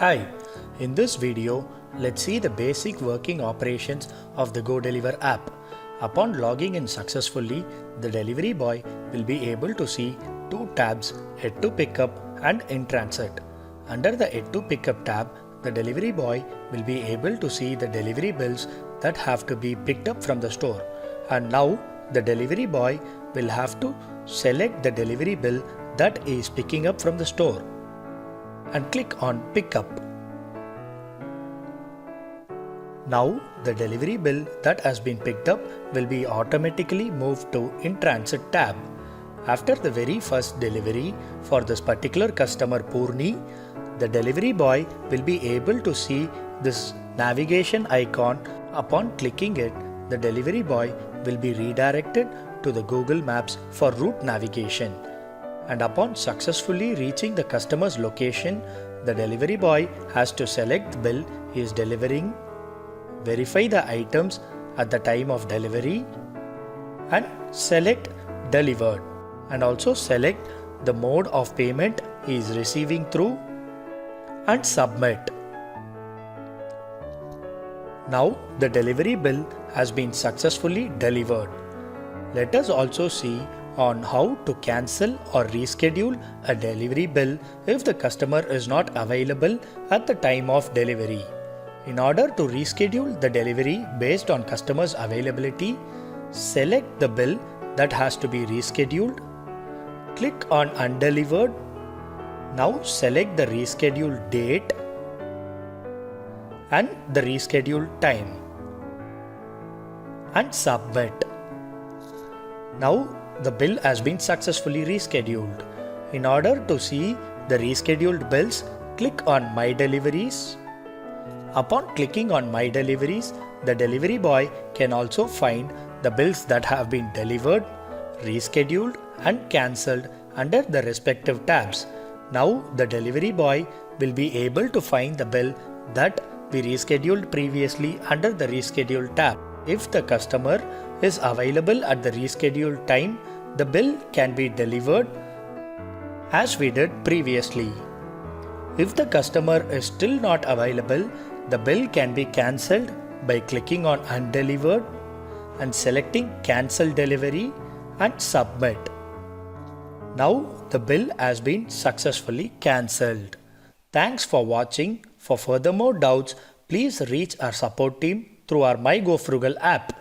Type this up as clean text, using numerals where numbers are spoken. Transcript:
Hi, in this video, let's see the basic working operations of the GoDeliver app. Upon logging in successfully, the delivery boy will be able to see two tabs, Yet to Pickup and In Transit. Under the Yet to Pickup tab, the delivery boy will be able to see the delivery bills that have to be picked up from the store. And now, the delivery boy will have to select the delivery bill that is picking up from the store and click on Pickup. Now the delivery bill that has been picked up will be automatically moved to In Transit tab. After the very first delivery for this particular customer Purni, the delivery boy will be able to see this navigation icon. Upon clicking it, the delivery boy will be redirected to the Google Maps for route navigation. And upon successfully reaching the customer's location, the delivery boy has to select the bill he is delivering, verify the items at the time of delivery, and select Delivered, and also select the mode of payment he is receiving through and submit. Now the delivery bill has been successfully delivered. Let us also see on how to cancel or reschedule a delivery bill if the customer is not available at the time of delivery. In order to reschedule the delivery based on customer's availability, select the bill that has to be rescheduled. Click on Undelivered. Now select the rescheduled date and the rescheduled time and submit. Now the bill has been successfully rescheduled. In order to see the rescheduled bills, click on My Deliveries. Upon clicking on My Deliveries, the delivery boy can also find the bills that have been delivered, rescheduled and cancelled under the respective tabs. Now the delivery boy will be able to find the bill that we rescheduled previously under the Reschedule tab. If the customer is available at the rescheduled time, the bill can be delivered as we did previously. If the customer is still not available, the bill can be cancelled by clicking on Undelivered and selecting Cancel Delivery and Submit. Now the bill has been successfully cancelled. Thanks for watching. For further more doubts, please reach our support team through our MyGoFrugal app.